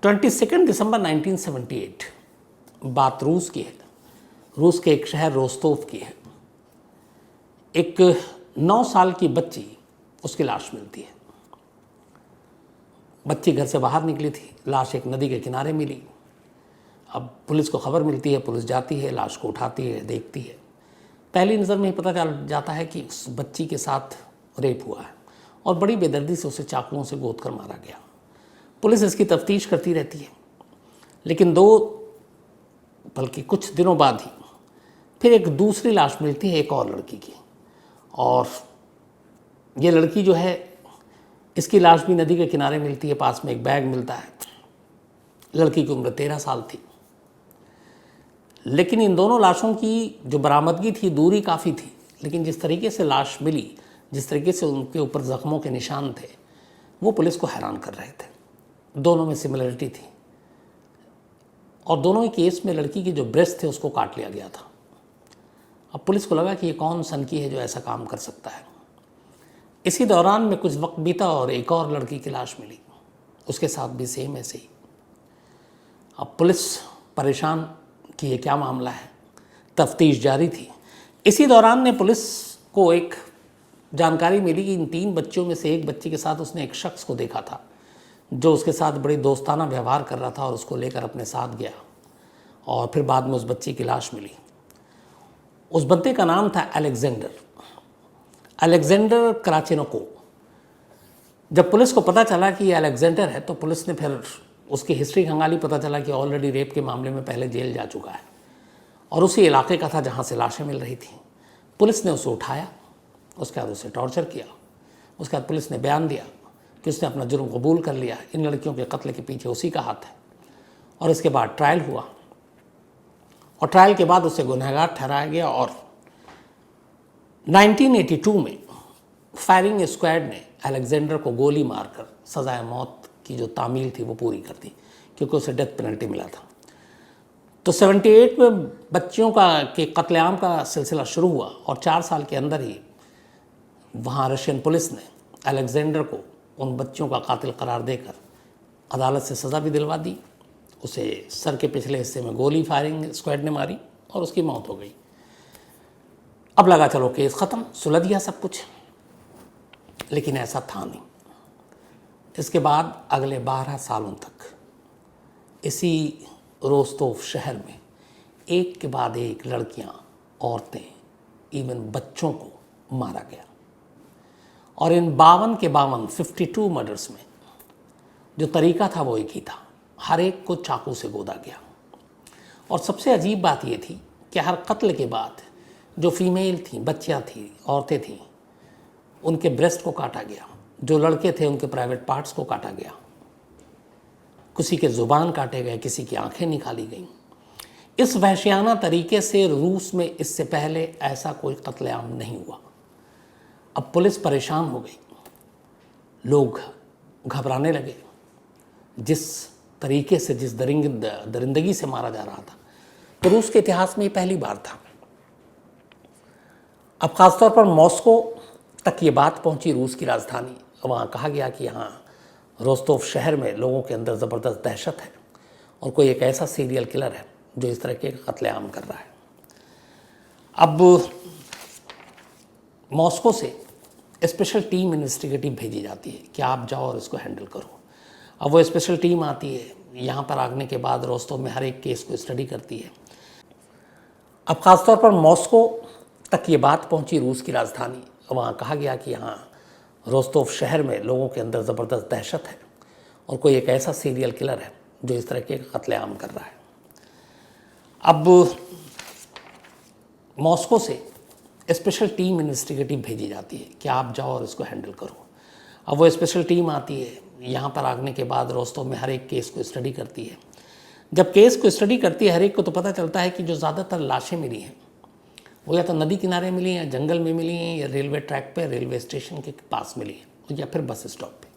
22 दिसंबर 1978 बात रूस की है। रूस के एक शहर रोस्तोव की है। एक 9 साल की बच्ची, उसकी लाश मिलती है। बच्ची घर से बाहर निकली थी, लाश एक नदी के किनारे मिली। अब पुलिस को खबर मिलती है, पुलिस जाती है, लाश को उठाती है, देखती है। पहली नज़र में ही पता चल जाता है कि उस बच्ची के साथ रेप हुआ है और बड़ी बेदर्दी से उसे चाकुओं से गोद कर मारा गया। पुलिस इसकी तफ्तीश करती रहती है, लेकिन बल्कि कुछ दिनों बाद ही फिर एक दूसरी लाश मिलती है, एक और लड़की की। और ये लड़की जो है, इसकी लाश भी नदी के किनारे मिलती है, पास में एक बैग मिलता है। लड़की की उम्र 13 साल थी। लेकिन इन दोनों लाशों की जो बरामदगी थी, दूरी काफ़ी थी, लेकिन जिस तरीके से लाश मिली, जिस तरीके से उनके ऊपर ज़ख्मों के निशान थे, वो पुलिस को हैरान कर रहे थे। दोनों में सिमिलरिटी थी और दोनों ही केस में लड़की की जो ब्रेस्ट थे उसको काट लिया गया था। अब पुलिस को लगा कि ये कौन सनकी है जो ऐसा काम कर सकता है। इसी दौरान में कुछ वक्त बीता और एक और लड़की की लाश मिली, उसके साथ भी सेम ऐसे ही। अब पुलिस परेशान कि ये क्या मामला है, तफ्तीश जारी थी। इसी दौरान ने पुलिस को एक जानकारी मिली कि इन 3 बच्चियों में से एक बच्ची के साथ उसने एक शख्स को देखा था जो उसके साथ बड़ी दोस्ताना व्यवहार कर रहा था और उसको लेकर अपने साथ गया। और फिर बाद में उस बच्ची की लाश मिली। उस बंदे का नाम था अलेक्जेंडर कराचेनोको। जब पुलिस को पता चला कि ये अलेक्जेंडर है तो पुलिस ने फिर उसकी हिस्ट्री खंगाली। पता चला कि ऑलरेडी रेप के मामले में पहले जेल जा चुका है और उसी इलाके का था जहाँ से लाशें मिल रही थी। पुलिस ने उसे उठाया, उसके बाद उसे टॉर्चर किया। उसके बाद पुलिस ने बयान दिया कि उसने अपना जुर्म कबूल कर लिया, इन लड़कियों के कत्ल के पीछे उसी का हाथ है। और इसके बाद ट्रायल हुआ और ट्रायल के बाद उसे गुनहगार ठहराया गया और 1982 में फायरिंग स्क्वाड ने अलेक्जेंडर को गोली मारकर सजाए मौत की जो तामील थी वो पूरी कर दी, क्योंकि उसे डेथ पेनल्टी मिला था। तो 78 में बच्चियों के कत्लेआम का सिलसिला शुरू हुआ और 4 साल के अंदर ही वहाँ रशियन पुलिस ने अलेक्जेंडर को उन बच्चियों का कातिल करार देकर अदालत से सज़ा भी दिलवा दी। उसे सर के पिछले हिस्से में गोली फायरिंग स्क्वाड ने मारी और उसकी मौत हो गई। अब लगा चलो केस ख़त्म, सुलझ गया सब कुछ, लेकिन ऐसा था नहीं। इसके बाद अगले 12 सालों तक इसी रोस्तोव शहर में एक के बाद एक लड़कियां, औरतें, इवन बच्चों को मारा गया। और इन 52 मर्डर्स में जो तरीका था वो एक ही था, हर एक को चाकू से गोदा गया। और सबसे अजीब बात ये थी कि हर कत्ल के बाद जो फीमेल थी, बच्चियाँ थी, औरतें थीं, उनके ब्रेस्ट को काटा गया। जो लड़के थे उनके प्राइवेट पार्ट्स को काटा गया। किसी के ज़ुबान काटे गए, किसी की आंखें निकाली गईं। इस वहशियाना तरीके से रूस में इससे पहले ऐसा कोई कत्लेआम नहीं हुआ। अब पुलिस परेशान हो गई, लोग घबराने लगे। जिस तरीके से, जिस दरिंदगी से मारा जा रहा था, तो रूस के इतिहास में ये पहली बार था। अब ख़ासतौर पर मॉस्को तक ये बात पहुंची, रूस की राजधानी। वहाँ कहा गया कि यहाँ रोस्तोव शहर में लोगों के अंदर ज़बरदस्त दहशत है और कोई एक ऐसा सीरियल किलर है जो इस तरह के कत्लेआम कर रहा है। अब मॉस्को से स्पेशल टीम इन्वेस्टिगेटिव भेजी जाती है कि आप जाओ और इसको हैंडल करो। अब वो स्पेशल टीम आती है, यहाँ पर आने के बाद रोस्तोव में हर एक केस को स्टडी करती है। अब ख़ासतौर पर मॉस्को तक ये बात पहुँची, रूस की राजधानी। वहाँ कहा गया कि यहाँ रोस्तोव शहर में लोगों के अंदर ज़बरदस्त दहशत है और कोई एक ऐसा सीरियल किलर है जो इस तरह के कत्लेआम कर रहा है। अब मॉस्को से स्पेशल टीम इन्वेस्टिगेटिव भेजी जाती है कि आप जाओ और इसको हैंडल करो। अब वो स्पेशल टीम आती है, यहाँ पर आने के बाद रोस्तोव में हर एक केस को स्टडी करती है। जब केस को स्टडी करती है, हर एक को तो पता चलता है कि जो ज़्यादातर लाशें मिली हैं वो या तो नदी किनारे मिली हैं, जंगल में मिली हैं, या रेलवे ट्रैक पे, रेलवे स्टेशन के पास मिली हैं, या फिर बस स्टॉप पे।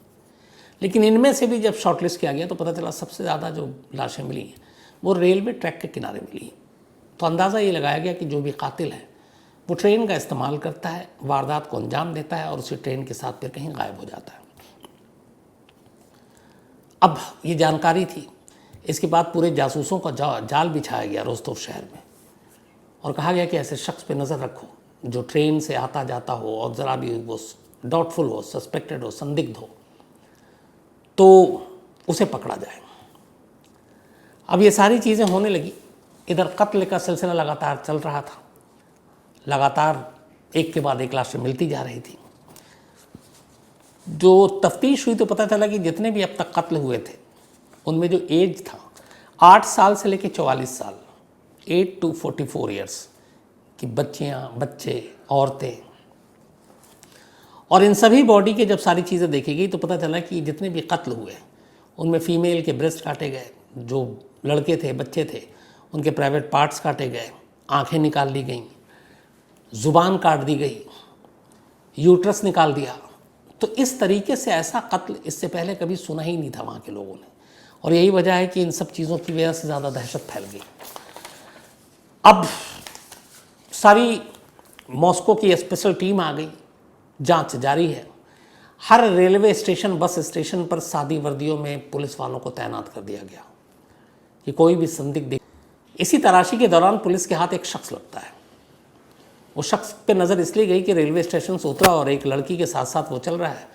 लेकिन इनमें से भी जब शॉर्टलिस्ट किया गया तो पता चला सबसे ज़्यादा जो लाशें मिली हैं वो रेलवे ट्रैक के किनारे मिली हैं। तो अंदाज़ा ये लगाया गया कि जो भी कातिल है वो ट्रेन का इस्तेमाल करता है, वारदात को अंजाम देता है और उसी ट्रेन के साथ फिर कहीं गायब हो जाता है। अब ये जानकारी थी, इसके बाद पूरे जासूसों का जाल बिछाया गया रोस्तोव शहर में और कहा गया कि ऐसे शख्स पे नज़र रखो जो ट्रेन से आता जाता हो और ज़रा भी वो डाउटफुल हो, सस्पेक्टेड हो, संदिग्ध हो, तो उसे पकड़ा जाए। अब ये सारी चीज़ें होने लगी, इधर कत्ल का सिलसिला लगातार चल रहा था, लगातार एक के बाद एक लाशें मिलती जा रही थी। जो तफ्तीश हुई तो पता चला कि जितने भी अब तक कत्ल हुए थे उनमें जो एज था 8 साल से लेकर 44 साल, 8 to 44 ईयर्स की बच्चियाँ, बच्चे, औरतें, और इन सभी बॉडी के जब सारी चीज़ें देखी गई तो पता चला कि जितने भी कत्ल हुए उनमें फीमेल के ब्रेस्ट काटे गए, जो लड़के थे, बच्चे थे, उनके प्राइवेट पार्ट्स काटे गए, आंखें निकाल ली गईं, ज़ुबान काट दी गई, यूट्रस निकाल दिया। तो इस तरीके से ऐसा कत्ल इससे पहले कभी सुना ही नहीं था वहाँ के लोगों ने, और यही वजह है कि इन सब चीज़ों की वजह से ज़्यादा दहशत फैल गई। अब सारी मॉस्को की स्पेशल टीम आ गई, जांच जारी है। हर रेलवे स्टेशन, बस स्टेशन पर सादी वर्दियों में पुलिस वालों को तैनात कर दिया गया कि कोई भी संदिग्ध। इसी तलाशी के दौरान पुलिस के हाथ एक शख्स लगता है। वो शख्स पे नज़र इसलिए गई कि रेलवे स्टेशन से उतरा और एक लड़की के साथ साथ वो चल रहा है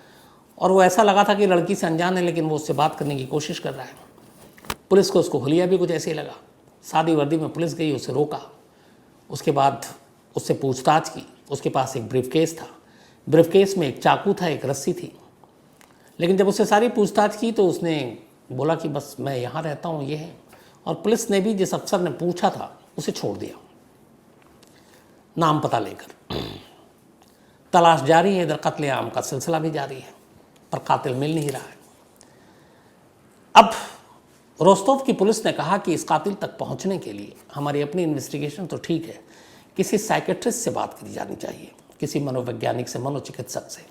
और वो ऐसा लगा था कि लड़की से अनजान है, लेकिन वो उससे बात करने की कोशिश कर रहा है। पुलिस को उसको हुलिया भी कुछ ऐसे ही लगा। सादी वर्दी में पुलिस गई, उसे रोका, उसके बाद उससे पूछताछ की। उसके पास एक ब्रीफकेस था, ब्रीफकेस में एक चाकू था, एक रस्सी थी। लेकिन जब उससे सारी पूछताछ की तो उसने बोला कि बस मैं यहाँ रहता हूँ, ये है। और पुलिस ने भी जिस अफसर ने पूछा था उसे छोड़ दिया, नाम पता लेकर। तलाश जारी है, इधर कत्लेआम का सिलसिला भी जारी है, पर कातिल मिल नहीं रहा है। अब रोस्तोव की पुलिस ने कहा कि इस कातिल तक पहुंचने के लिए हमारी अपनी इन्वेस्टिगेशन तो ठीक है, किसी साइकेट्रिस्ट से बात करी जानी चाहिए, किसी मनोवैज्ञानिक से, मनोचिकित्सक से,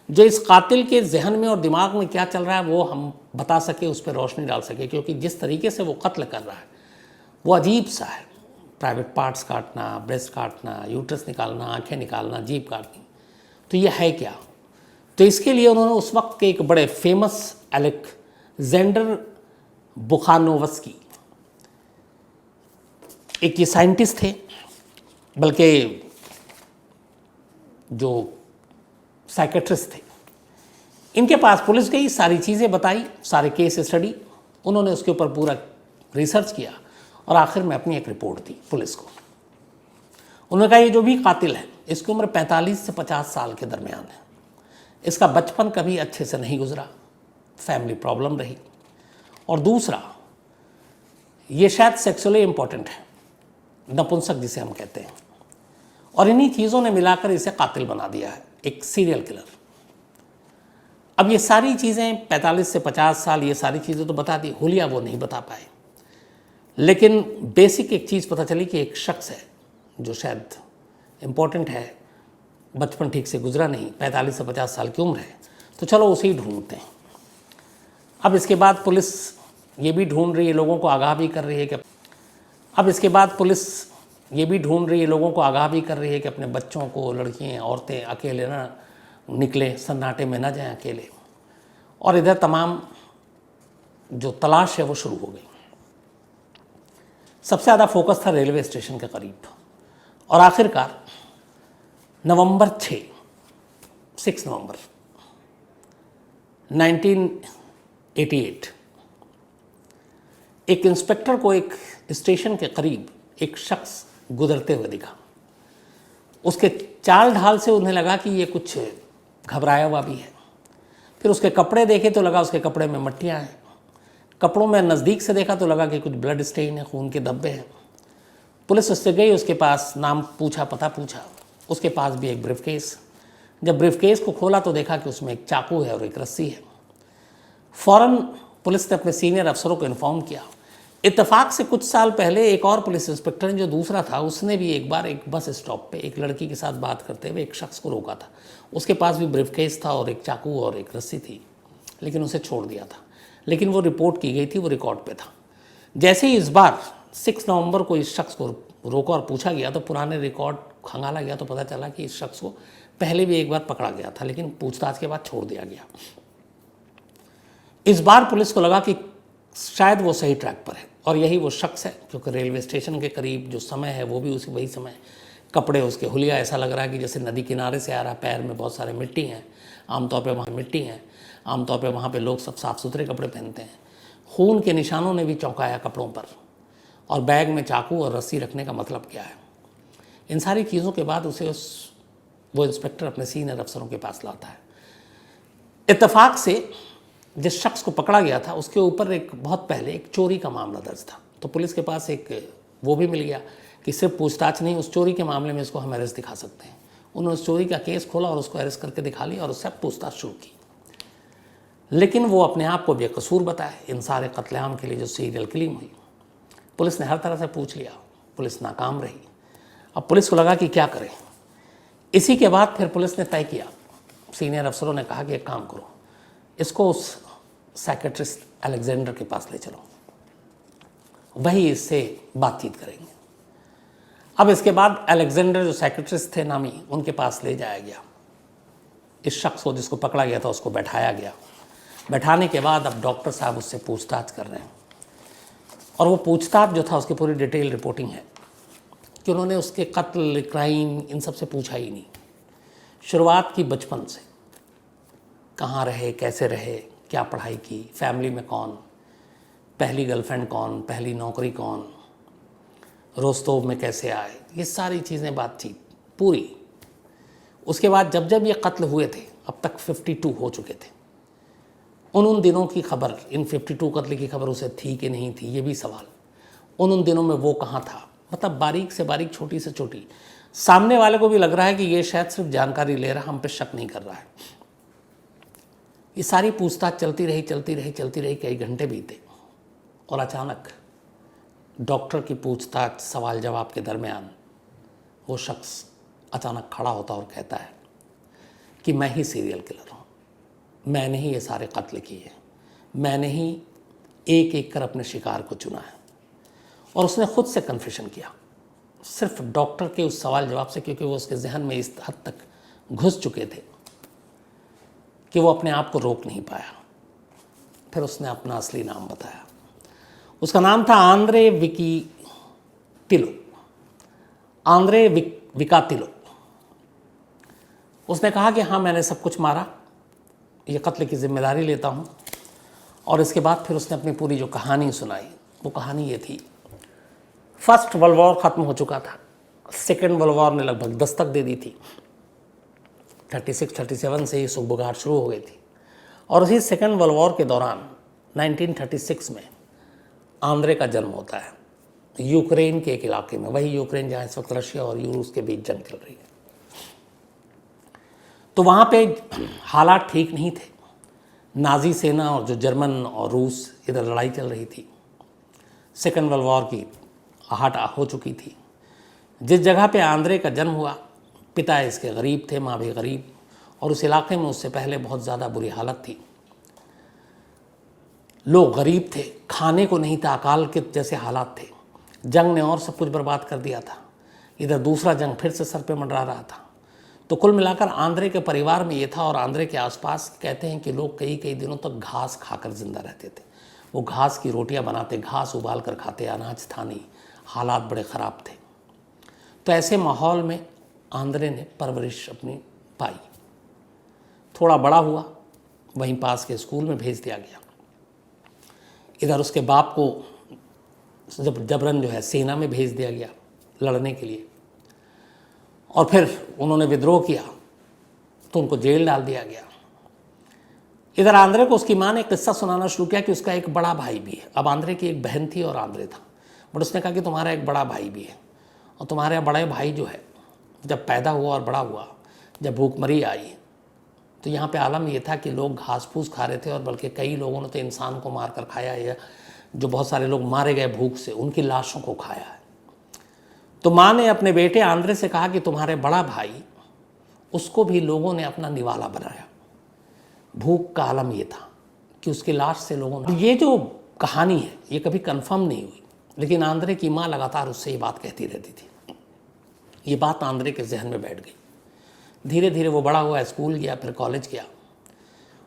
जो इस कातिल के जहन में और दिमाग में क्या चल रहा है वो हम बता सके, उस पर रोशनी डाल सके। क्योंकि जिस तरीके से वो कत्ल कर रहा है वो अजीब सा है। प्राइवेट पार्ट्स काटना, ब्रेस्ट काटना, यूट्रस निकालना, आंखें निकालना, जीभ काटनी, तो ये है क्या? तो इसके लिए उन्होंने उस वक्त के एक बड़े फेमस अलेक्जेंडर बुखानोवस्की, एक ये साइंटिस्ट थे, बल्कि जो साइकेट्रिस्ट थे, इनके पास पुलिस गई, सारी चीज़ें बताई, सारे केस स्टडी, उन्होंने उसके ऊपर पूरा रिसर्च किया और आखिर में अपनी एक रिपोर्ट दी पुलिस को। उन्होंने कहा ये जो भी कातिल है इसकी उम्र 45 से 50 साल के दरमियान है, इसका बचपन कभी अच्छे से नहीं गुजरा, फैमिली प्रॉब्लम रही, और दूसरा ये शायद सेक्सुअली इम्पॉर्टेंट है, नपुंसक जिसे हम कहते हैं, और इन्हीं चीज़ों ने मिलाकर इसे कातिल बना दिया है, एक सीरियल किलर। अब ये सारी चीज़ें 45 से 50 साल, ये सारी चीज़ें तो बता दी, हुलिया वो नहीं बता पाए, लेकिन बेसिक एक चीज़ पता चली कि एक शख्स है जो शायद इम्पोर्टेंट है, बचपन ठीक से गुजरा नहीं, 45 से 50 साल की उम्र है, तो चलो उसे ही ढूंढते हैं। अब इसके बाद पुलिस ये भी ढूंढ रही है, लोगों को आगाह भी कर रही है कि अपने बच्चों को, लड़कियां, औरतें अकेले ना निकलें, सन्नाटे में ना जाएं अकेले। और इधर तमाम जो तलाश है वो शुरू हो गई। सबसे ज़्यादा फोकस था रेलवे स्टेशन के करीब, और आखिरकार नवंबर 6 नवंबर 1988 एक इंस्पेक्टर को एक स्टेशन के करीब एक शख्स गुजरते हुए दिखा। उसके चाल ढाल से उन्हें लगा कि ये कुछ घबराया हुआ भी है। फिर उसके कपड़े देखे तो लगा उसके कपड़े में मट्टियाँ हैं, कपड़ों में नज़दीक से देखा तो लगा कि कुछ ब्लड स्टेन है, खून के धब्बे हैं। पुलिस उससे गई, उसके पास नाम पूछा, पता पूछा, उसके पास भी एक ब्रीफकेस। जब ब्रीफकेस को खोला तो देखा कि उसमें एक चाकू है और एक रस्सी है। फ़ौरन पुलिस ने अपने सीनियर अफसरों को इन्फॉर्म किया। इत्तेफाक से कुछ साल पहले एक और पुलिस इंस्पेक्टर जो दूसरा था, उसने भी एक बार एक बस स्टॉप पे एक लड़की के साथ बात करते हुए एक शख्स को रोका था। उसके पास भी ब्रीफकेस था और एक चाकू और एक रस्सी थी, लेकिन उसे छोड़ दिया था। लेकिन वो रिपोर्ट की गई थी, वो रिकॉर्ड पे था। जैसे ही इस बार 6 नवंबर को इस शख्स को रोका और पूछा गया तो पुराने रिकॉर्ड खंगाला गया तो पता चला कि इस शख्स को पहले भी एक बार पकड़ा गया था, लेकिन पूछताछ के बाद छोड़ दिया गया। इस बार पुलिस को लगा कि शायद वो सही ट्रैक पर है और यही वो शख्स है, क्योंकि रेलवे स्टेशन के करीब जो समय है वो भी उसी वही समय है। कपड़े उसके हुलिया ऐसा लग रहा है कि जैसे नदी किनारे से आ रहा है, पैर में बहुत सारे मिट्टी हैं, आमतौर पे वहाँ मिट्टी है, आमतौर पे वहाँ पे लोग सब साफ़ सुथरे कपड़े पहनते हैं। खून के निशानों ने भी चौंकाया कपड़ों पर, और बैग में चाकू और रस्सी रखने का मतलब क्या है। इन सारी चीज़ों के बाद उसे वो इंस्पेक्टर अपने सीनियर अफसरों के पास लाता है। इत्तेफाक से जिस शख्स को पकड़ा गया था उसके ऊपर एक बहुत पहले एक चोरी का मामला दर्ज था, तो पुलिस के पास एक वो भी मिल गया कि सिर्फ पूछताछ नहीं, उस चोरी के मामले में इसको हम अरेस्ट दिखा सकते हैं। उन्होंने उस चोरी का केस खोला और उसको अरेस्ट करके दिखा लिया और उससे पूछताछ शुरू की। लेकिन वो अपने आप को बेकसूर बताए इन सारे कत्लेआम के लिए जो सीरियल किलिंग हुई। पुलिस ने हर तरह से पूछ लिया, पुलिस नाकाम रही। अब पुलिस को लगा कि क्या करें। इसी के बाद फिर पुलिस ने तय किया, सीनियर अफसरों ने कहा कि एक काम करो, इसको उस साइकेट्रिस्ट अलेक्जेंडर के पास ले चलो, वही इससे बातचीत करेंगे। अब इसके बाद अलेक्जेंडर जो साइकेट्रिस्ट थे नामी, उनके पास ले जाया गया। इस शख्स को जिसको पकड़ा गया था उसको बैठाया गया। बैठाने के बाद अब डॉक्टर साहब उससे पूछताछ कर रहे हैं, और वो पूछताछ जो था उसकी पूरी डिटेल रिपोर्टिंग है कि उन्होंने उसके कत्ल, क्राइम, इन सब से पूछा ही नहीं। शुरुआत की बचपन से, कहाँ रहे, कैसे रहे, क्या पढ़ाई की, फैमिली में कौन, पहली गर्लफ्रेंड कौन, पहली नौकरी कौन, रोस्तोव में कैसे आए, ये सारी चीज़ें बातचीत पूरी। उसके बाद जब जब ये कत्ल हुए थे, अब तक 52 हो चुके थे, उन दिनों की खबर, इन 52 कत्ल की खबर उसे थी कि नहीं थी, ये भी सवाल। उन दिनों में वो कहाँ था, मतलब बारीक से बारीक, छोटी से छोटी। सामने वाले को भी लग रहा है कि ये शायद सिर्फ जानकारी ले रहा, हम पे शक नहीं कर रहा है। ये सारी पूछताछ चलती रही, कई घंटे बीते, और अचानक डॉक्टर की पूछताछ, सवाल जवाब के दरमियान वो शख्स अचानक खड़ा होता और कहता है कि मैं ही सीरियल किलर हूँ, मैंने ही ये सारे कत्ल किए, मैंने ही एक एक कर अपने शिकार को चुना है। और उसने खुद से कन्फेशन किया, सिर्फ डॉक्टर के उस सवाल जवाब से, क्योंकि वो उसके जहन में इस हद तक घुस चुके थे कि वो अपने आप को रोक नहीं पाया। फिर उसने अपना असली नाम बताया। उसका नाम था आंद्रे विकातिलो, आंद्रे विकातिलो। उसने कहा कि हाँ, मैंने सब कुछ मारा, ये कत्ल की जिम्मेदारी लेता हूँ। और इसके बाद फिर उसने अपनी पूरी जो कहानी सुनाई, वो कहानी ये थी, फर्स्ट वर्ल्ड वॉर ख़त्म हो चुका था, सेकेंड वर्ल्ड वॉर ने लगभग दस्तक दे दी थी। 36-37 से ही सुगबुगाहट शुरू हो गई थी। और उसी सेकेंड वर्ल्ड वॉर के दौरान 1936 में आंद्रे का जन्म होता है, यूक्रेन के एक इलाके में, वही यूक्रेन जहाँ इस वक्त रशिया और रूस के बीच जंग चल रही है। तो वहाँ पे हालात ठीक नहीं थे। नाजी सेना और जो जर्मन और रूस, इधर लड़ाई चल रही थी। सेकेंड वर्ल्ड वॉर की आहट हो चुकी थी। जिस जगह पे आंद्रे का जन्म हुआ, पिता इसके गरीब थे, माँ भी गरीब, और उस इलाके में उससे पहले बहुत ज़्यादा बुरी हालत थी। लोग गरीब थे, खाने को नहीं था, अकाल के जैसे हालात थे। जंग ने और सब कुछ बर्बाद कर दिया था। इधर दूसरा जंग फिर से सर पे मंडरा रहा था। तो कुल मिलाकर आंद्रे के परिवार में ये था, और आंद्रे के आसपास कहते हैं कि लोग कई कई दिनों तक घास खाकर जिंदा रहते थे। वो घास की रोटियां बनाते, घास उबाल कर खाते, अनाज था नहीं, हालात बड़े ख़राब थे। तो ऐसे माहौल में आंद्रे ने परवरिश अपनी पाई। थोड़ा बड़ा हुआ, वहीं पास के स्कूल में भेज दिया गया। इधर उसके बाप को जबरन जो है सेना में भेज दिया गया लड़ने के लिए, और फिर उन्होंने विद्रोह किया तो उनको जेल डाल दिया गया। इधर आंद्रे को उसकी माँ ने एक किस्सा सुनाना शुरू किया कि उसका एक बड़ा भाई भी है। अब आंद्रे की एक बहन थी और आंद्रे था, बट उसने कहा कि तुम्हारा एक बड़ा भाई भी है, और तुम्हारे बड़े भाई जो है जब पैदा हुआ और बड़ा हुआ, जब भूखमरी आई, तो यहाँ पे आलम ये था कि लोग घास फूस खा रहे थे, और बल्कि कई लोगों ने तो इंसान को मार कर खाया है। जो बहुत सारे लोग मारे गए भूख से, उनकी लाशों को खाया है। तो माँ ने अपने बेटे आंद्रे से कहा कि तुम्हारे बड़ा भाई, उसको भी लोगों ने अपना निवाला बनाया। भूख का आलम ये था कि उसकी लाश से लोगों ने, ये जो कहानी है ये कभी कंफर्म नहीं हुई, लेकिन आंद्रे की माँ लगातार उससे ये बात कहती रहती थी। ये बात आंद्रे के जहन में बैठ गई। धीरे धीरे वो बड़ा हुआ, स्कूल गया, फिर कॉलेज गया।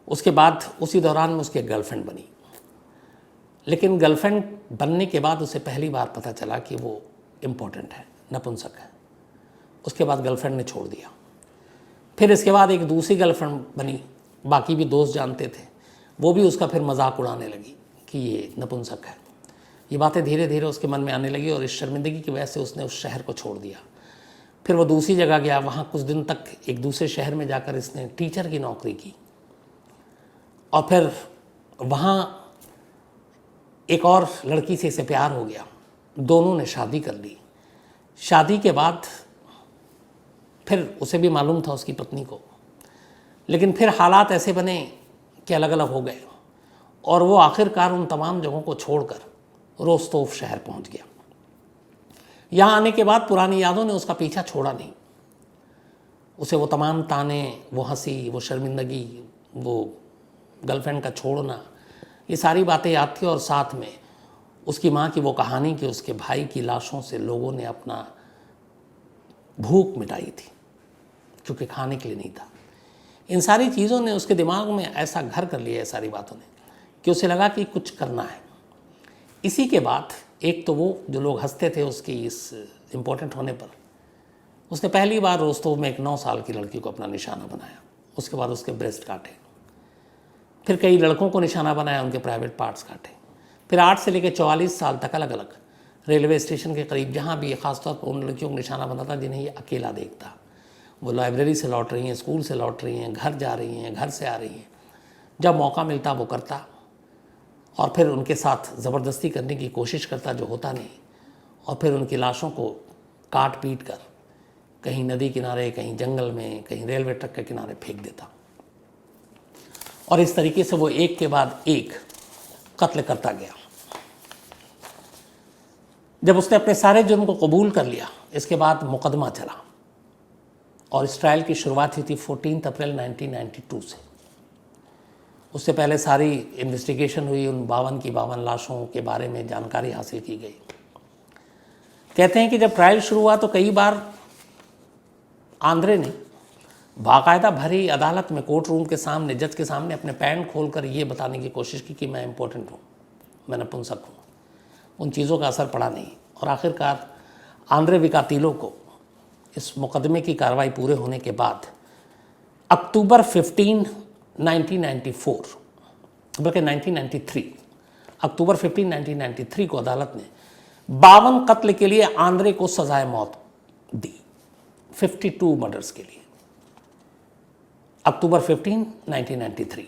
उसके बाद उसी दौरान में उसकी एक गर्लफ्रेंड बनी, लेकिन गर्लफ्रेंड बनने के बाद उसे पहली बार पता चला कि वो इम्पोर्टेंट है, नपुंसक है। उसके बाद गर्लफ्रेंड ने छोड़ दिया। फिर इसके बाद एक दूसरी गर्लफ्रेंड बनी, बाकी भी दोस्त जानते थे, वो भी उसका फिर मजाक उड़ाने लगी कि ये नपुंसक है। ये बातें धीरे धीरे उसके मन में आने लगी और इस शर्मिंदगी की वजह से उसने उस शहर को छोड़ दिया। फिर वो दूसरी जगह गया, वहाँ कुछ दिन तक एक दूसरे शहर में जाकर इसने टीचर की नौकरी की और फिर वहाँ एक और लड़की से इसे प्यार हो गया। दोनों ने शादी कर ली। शादी के बाद फिर उसे भी मालूम था उसकी पत्नी को, लेकिन फिर हालात ऐसे बने कि अलग अलग हो गए और वो आखिरकार उन तमाम जगहों को छोड़कर रोस्तोव शहर पहुंच गया। यहाँ आने के बाद पुरानी यादों ने उसका पीछा छोड़ा नहीं। उसे वो तमाम ताने, वो हंसी, वो शर्मिंदगी, वो गर्लफ्रेंड का छोड़ना, ये सारी बातें याद थी। और साथ में उसकी माँ की वो कहानी कि उसके भाई की लाशों से लोगों ने अपना भूख मिटाई थी क्योंकि खाने के लिए नहीं था। इन सारी चीज़ों ने उसके दिमाग में ऐसा घर कर लिया है, सारी बातों ने, कि उसे लगा कि कुछ करना है। इसी के बाद एक तो वो जो लोग हंसते थे उसकी इस इम्पोर्टेंट होने पर, उसने पहली बार रोस्तोव में एक 9 साल की लड़की को अपना निशाना बनाया। उसके बाद उसके ब्रेस्ट काटे, फिर कई लड़कों को निशाना बनाया, उनके प्राइवेट पार्ट्स काटे। फिर 8 से लेकर 44 साल तक अलग अलग रेलवे स्टेशन के करीब जहाँ भी, ख़ासतौर पर उन लड़कियों को निशाना बनाता जिन्हें ये अकेला देखता। वो लाइब्रेरी से लौट रही हैं, स्कूल से लौट रही हैं, घर जा रही हैं, घर से आ रही हैं, जब मौका मिलता वो करता और फिर उनके साथ ज़बरदस्ती करने की कोशिश करता, जो होता नहीं, और फिर उनकी लाशों को काट पीट कर कहीं नदी किनारे, कहीं जंगल में, कहीं रेलवे ट्रैक के किनारे फेंक देता। और इस तरीके से वो एक के बाद एक कत्ल करता गया। जब उसने अपने सारे जुर्म को कबूल कर लिया, इसके बाद मुकदमा चला और इस ट्रायल की शुरुआत हुई थी 14 अप्रैल 1992 से। उससे पहले सारी इन्वेस्टिगेशन हुई, उन 52 की 52 लाशों के बारे में जानकारी हासिल की गई। कहते हैं कि जब ट्रायल शुरू हुआ तो कई बार आंद्रे ने बाकायदा भरी अदालत में, कोर्ट रूम के सामने, जज के सामने अपने पैंट खोलकर ये बताने की कोशिश की कि मैं इम्पोर्टेंट हूँ, मैं नपुंसक हूँ। उन चीज़ों का असर पड़ा नहीं और आखिरकार आंद्रे विकातिलो को इस मुकदमे की कार्रवाई पूरे होने के बाद अक्टूबर 15, 1994, बल्कि 1993, अक्टूबर 15, 1993 को अदालत ने 52 कत्ल के लिए आंद्रे को सजाए मौत दी, 52 मर्डर्स के लिए, अक्टूबर 15, 1993।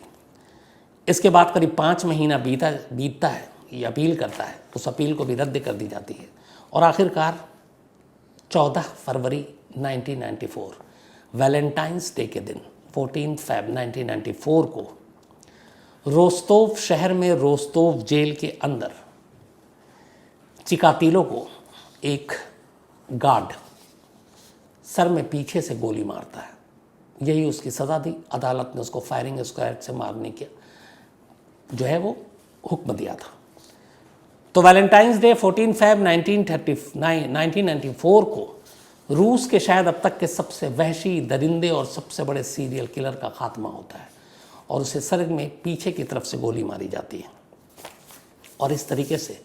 इसके बाद करीब 5 महीना बीतता है, ये अपील करता है, उस अपील को भी रद्द कर दी जाती है और आखिरकार 14 फरवरी 1994, वैलेंटाइंस डे के दिन 14 फरवरी 1994 को रोस्तोव शहर में, रोस्तोव जेल के अंदर चिकातिलो को एक गार्ड सर में पीछे से गोली मारता है। यही उसकी सज़ा दी। अदालत ने उसको फायरिंग स्क्वाड से मारने के जो है वो हुक्म दिया था। तो वैलेंटाइंस डे 14 फरवरी 1994 को रूस के शायद अब तक के सबसे वहशी, दरिंदे और सबसे बड़े सीरियल किलर का खात्मा होता है और उसे सर में पीछे की तरफ से गोली मारी जाती है। और इस तरीके से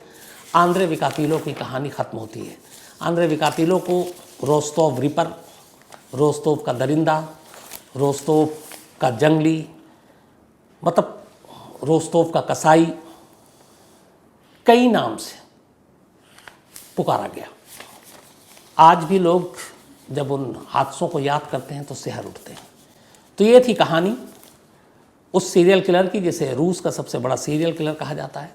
आंद्रे विकातिलो की कहानी ख़त्म होती है। आंद्रे विकातिलो को रोस्तोव रिपर, रोस्तोव का दरिंदा, रोस्तोव का जंगली, मतलब रोस्तोव का कसाई, कई नाम से पुकारा गया। आज भी लोग जब उन हादसों को याद करते हैं तो सिहर उठते हैं। तो ये थी कहानी उस सीरियल किलर की जिसे रूस का सबसे बड़ा सीरियल किलर कहा जाता है।